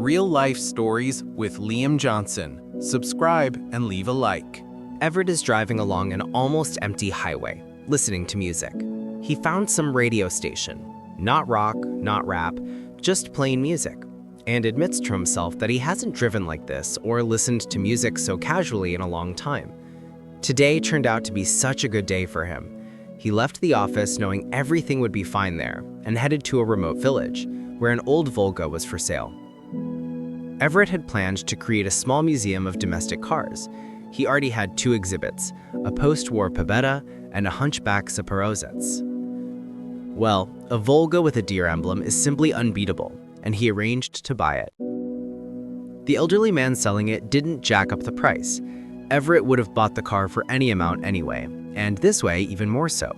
Real life stories with Liam Johnson. Subscribe and leave a like. Everett is driving along an almost empty highway, listening to music. He found some radio station. Not rock, not rap, just plain music. And admits to himself that he hasn't driven like this or listened to music so casually in a long time. Today turned out to be such a good day for him. He left the office knowing everything would be fine there and headed to a remote village where an old Volga was for sale. Everett had planned to create a small museum of domestic cars. He already had 2 exhibits, a post-war Pobeda and a hunchback Zaporozhets. Well, a Volga with a deer emblem is simply unbeatable, and he arranged to buy it. The elderly man selling it didn't jack up the price. Everett would have bought the car for any amount anyway, and this way even more so.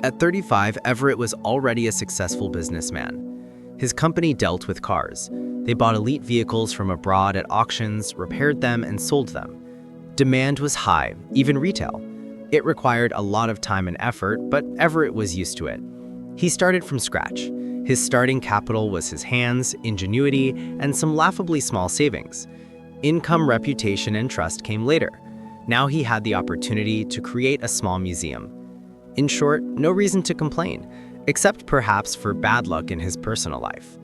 At 35, Everett was already a successful businessman. His company dealt with cars. They bought elite vehicles from abroad at auctions, repaired them, and sold them. Demand was high, even retail. It required a lot of time and effort, but Everett was used to it. He started from scratch. His starting capital was his hands, ingenuity, and some laughably small savings. Income, reputation, and trust came later. Now he had the opportunity to create a small museum. In short, no reason to complain, except perhaps for bad luck in his personal life.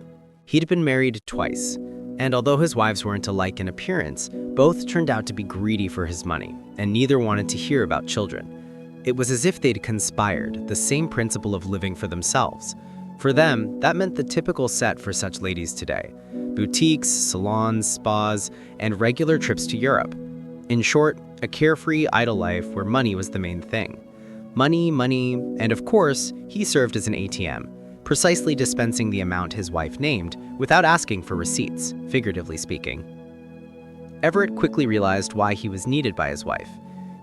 He'd been married twice, and although his wives weren't alike in appearance, both turned out to be greedy for his money, and neither wanted to hear about children. It was as if they'd conspired, the same principle of living for themselves. For them, that meant the typical set for such ladies today: boutiques, salons, spas, and regular trips to Europe. In short, a carefree, idle life where money was the main thing. Money, and of course, he served as an ATM, precisely dispensing the amount his wife named without asking for receipts, figuratively speaking. Everett quickly realized why he was needed by his wife.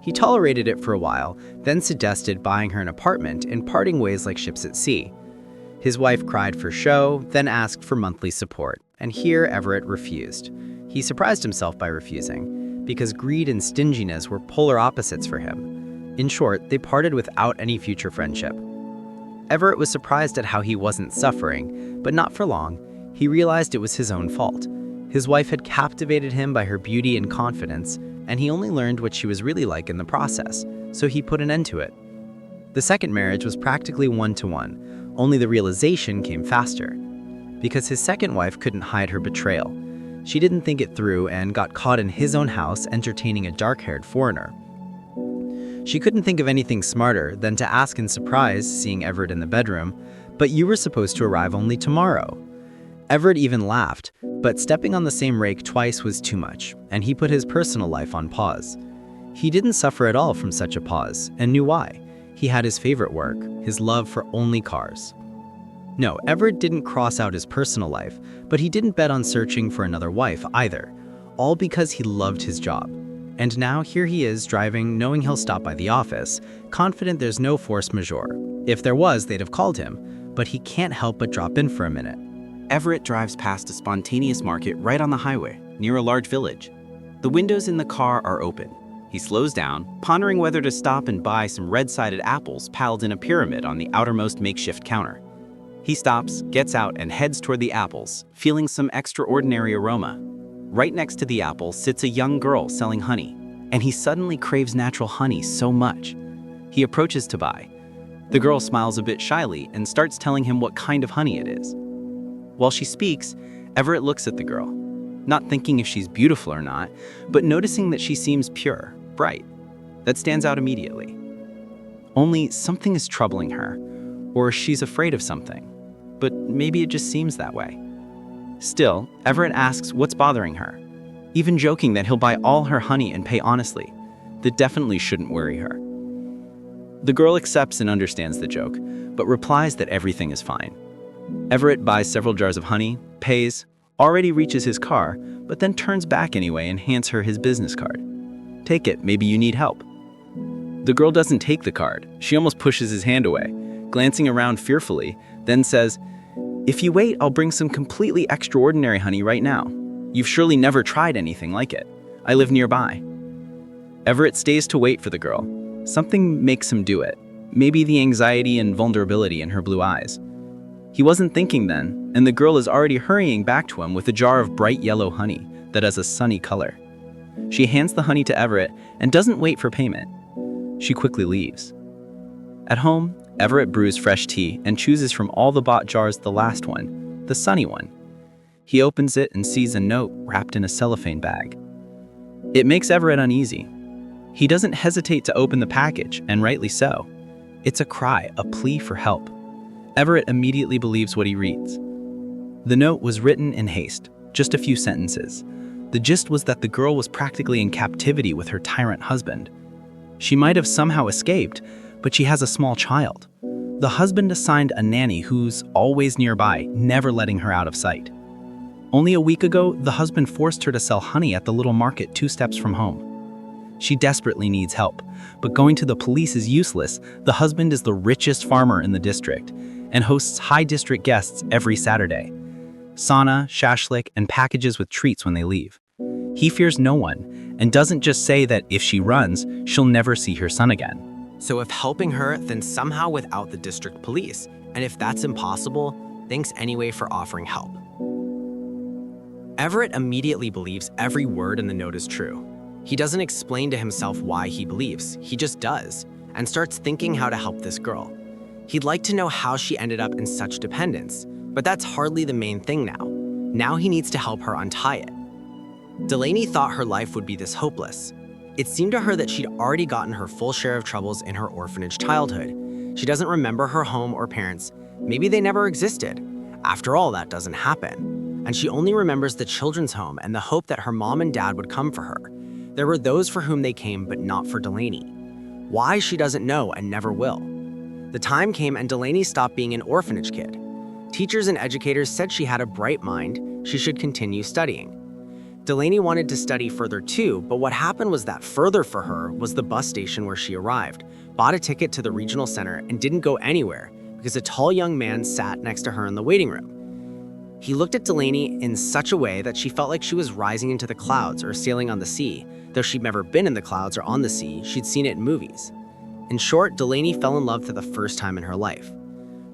He tolerated it for a while, then suggested buying her an apartment and parting ways like ships at sea. His wife cried for show, then asked for monthly support, and here Everett refused. He surprised himself by refusing, because greed and stinginess were polar opposites for him. In short, they parted without any future friendship. Everett was surprised at how he wasn't suffering, but not for long. He realized it was his own fault. His wife had captivated him by her beauty and confidence, and he only learned what she was really like in the process, so he put an end to it. The second marriage was practically one-to-one, only the realization came faster. Because his second wife couldn't hide her betrayal. She didn't think it through and got caught in his own house entertaining a dark-haired foreigner. She couldn't think of anything smarter than to ask in surprise, seeing Everett in the bedroom, "But you were supposed to arrive only tomorrow." Everett even laughed, but stepping on the same rake twice was too much, and he put his personal life on pause. He didn't suffer at all from such a pause, and knew why. He had his favorite work, his love for only cars. No, Everett didn't cross out his personal life, but he didn't bet on searching for another wife either, all because he loved his job. And now here he is driving, knowing he'll stop by the office, confident there's no force majeure. If there was, they'd have called him, but he can't help but drop in for a minute. Everett drives past a spontaneous market right on the highway, near a large village. The windows in the car are open. He slows down, pondering whether to stop and buy some red-sided apples piled in a pyramid on the outermost makeshift counter. He stops, gets out, and heads toward the apples, feeling some extraordinary aroma. Right next to the apple sits a young girl selling honey, and he suddenly craves natural honey so much. He approaches to buy. The girl smiles a bit shyly and starts telling him what kind of honey it is. While she speaks, Everett looks at the girl, not thinking if she's beautiful or not, but noticing that she seems pure, bright. That stands out immediately. Only something is troubling her, or she's afraid of something, but maybe it just seems that way. Still, Everett asks what's bothering her, even joking that he'll buy all her honey and pay honestly. That definitely shouldn't worry her. The girl accepts and understands the joke, but replies that everything is fine. Everett buys several jars of honey, pays, already reaches his car, but then turns back anyway and hands her his business card. "Take it, maybe you need help." The girl doesn't take the card. She almost pushes his hand away, glancing around fearfully, then says, "If you wait, I'll bring some completely extraordinary honey right now. You've surely never tried anything like it. I live nearby." Everett stays to wait for the girl. Something makes him do it. Maybe the anxiety and vulnerability in her blue eyes. He wasn't thinking then, and the girl is already hurrying back to him with a jar of bright yellow honey that has a sunny color. She hands the honey to Everett and doesn't wait for payment. She quickly leaves. At home, Everett brews fresh tea and chooses from all the bought jars the last one, the sunny one. He opens it and sees a note wrapped in a cellophane bag. It makes Everett uneasy. He doesn't hesitate to open the package, and rightly so. It's a cry, a plea for help. Everett immediately believes what he reads. The note was written in haste, just a few sentences. The gist was that the girl was practically in captivity with her tyrant husband. She might have somehow escaped, but she has a small child. The husband assigned a nanny who's always nearby, never letting her out of sight. Only a week ago, the husband forced her to sell honey at the little market 2 steps from home. She desperately needs help, but going to the police is useless. The husband is the richest farmer in the district and hosts high district guests every Saturday. Sauna, shashlik, and packages with treats when they leave. He fears no one and doesn't just say that if she runs, she'll never see her son again. So if helping her, then somehow without the district police. And if that's impossible, thanks anyway for offering help. Everett immediately believes every word in the note is true. He doesn't explain to himself why he believes, he just does, and starts thinking how to help this girl. He'd like to know how she ended up in such dependence, but that's hardly the main thing now. Now he needs to help her untie it. Delaney thought her life would be this hopeless. It seemed to her that she'd already gotten her full share of troubles in her orphanage childhood. She doesn't remember her home or parents. Maybe they never existed. After all, that doesn't happen. And she only remembers the children's home and the hope that her mom and dad would come for her. There were those for whom they came, but not for Delaney. Why, she doesn't know and never will. The time came and Delaney stopped being an orphanage kid. Teachers and educators said she had a bright mind, she should continue studying. Delaney wanted to study further too, but what happened was that further for her was the bus station where she arrived, bought a ticket to the regional center, and didn't go anywhere because a tall young man sat next to her in the waiting room. He looked at Delaney in such a way that she felt like she was rising into the clouds or sailing on the sea. Though she'd never been in the clouds or on the sea, she'd seen it in movies. In short, Delaney fell in love for the first time in her life.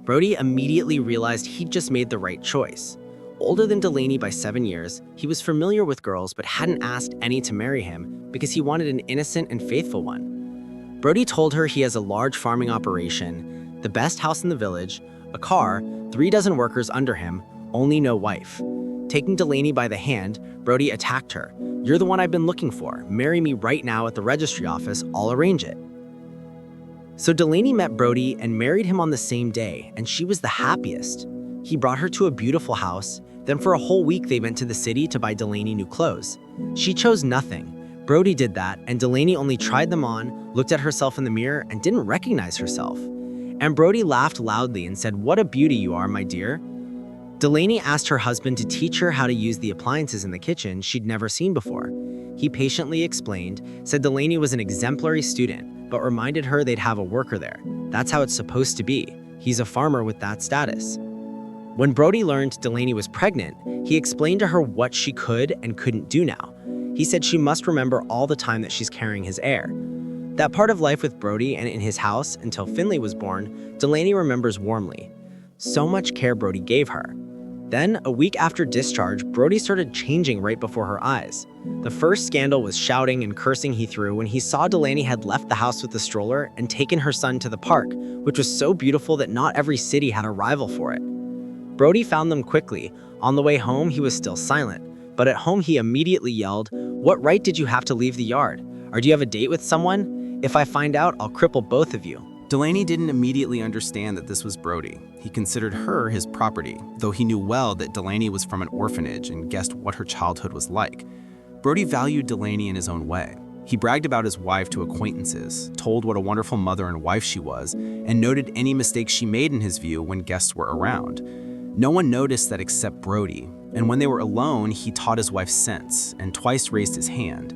Brody immediately realized he'd just made the right choice. Older than Delaney by 7 years, he was familiar with girls but hadn't asked any to marry him because he wanted an innocent and faithful one. Brody told her he has a large farming operation, the best house in the village, a car, 36 workers under him, only no wife. Taking Delaney by the hand, Brody attacked her. "You're the one I've been looking for. Marry me right now at the registry office. I'll arrange it." So Delaney met Brody and married him on the same day, and she was the happiest. He brought her to a beautiful house. Then for a whole week they went to the city to buy Delaney new clothes. She chose nothing. Brody did that, and Delaney only tried them on, looked at herself in the mirror, and didn't recognize herself. And Brody laughed loudly and said, "What a beauty you are, my dear." Delaney asked her husband to teach her how to use the appliances in the kitchen she'd never seen before. He patiently explained, said Delaney was an exemplary student, but reminded her they'd have a worker there. That's how it's supposed to be. He's a farmer with that status. When Brody learned Delaney was pregnant, he explained to her what she could and couldn't do now. He said she must remember all the time that she's carrying his heir. That part of life with Brody and in his house until Finley was born, Delaney remembers warmly. So much care Brody gave her. Then, a week after discharge, Brody started changing right before her eyes. The first scandal was shouting and cursing he threw when he saw Delaney had left the house with the stroller and taken her son to the park, which was so beautiful that not every city had a rival for it. Brody found them quickly. On the way home, he was still silent, but at home he immediately yelled, "What right did you have to leave the yard? Or do you have a date with someone? If I find out, I'll cripple both of you." Delaney didn't immediately understand that this was Brody. He considered her his property, though he knew well that Delaney was from an orphanage and guessed what her childhood was like. Brody valued Delaney in his own way. He bragged about his wife to acquaintances, told what a wonderful mother and wife she was, and noted any mistakes she made in his view when guests were around. No one noticed that except Brody, and when they were alone, he taught his wife sense and twice raised his hand.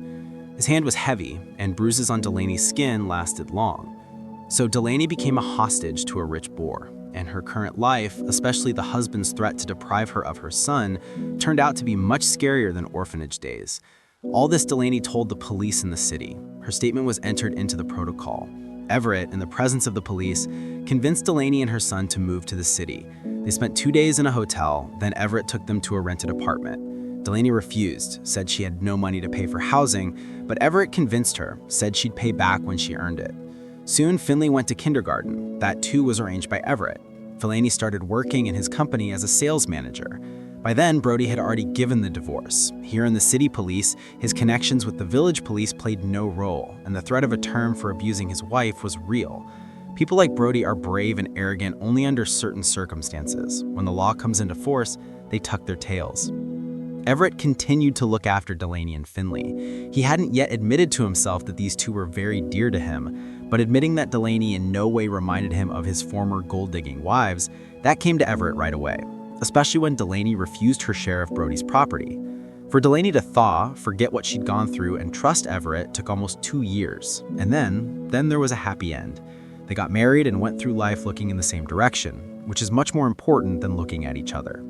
His hand was heavy, and bruises on Delaney's skin lasted long. So Delaney became a hostage to a rich boor, and her current life, especially the husband's threat to deprive her of her son, turned out to be much scarier than orphanage days. All this Delaney told the police in the city. Her statement was entered into the protocol. Everett, in the presence of the police, convinced Delaney and her son to move to the city. They spent 2 days in a hotel, then Everett took them to a rented apartment. Delaney refused, said she had no money to pay for housing, but Everett convinced her, said she'd pay back when she earned it. Soon, Finley went to kindergarten. That too was arranged by Everett. Fellaini started working in his company as a sales manager. By then, Brody had already given the divorce. Here in the city police, his connections with the village police played no role, and the threat of a term for abusing his wife was real. People like Brody are brave and arrogant only under certain circumstances. When the law comes into force, they tuck their tails. Everett continued to look after Delaney and Finley. He hadn't yet admitted to himself that these two were very dear to him, but admitting that Delaney in no way reminded him of his former gold-digging wives, that came to Everett right away, especially when Delaney refused her share of Brody's property. For Delaney to thaw, forget what she'd gone through, and trust Everett took almost 2 years. And then there was a happy end. They got married and went through life looking in the same direction, which is much more important than looking at each other.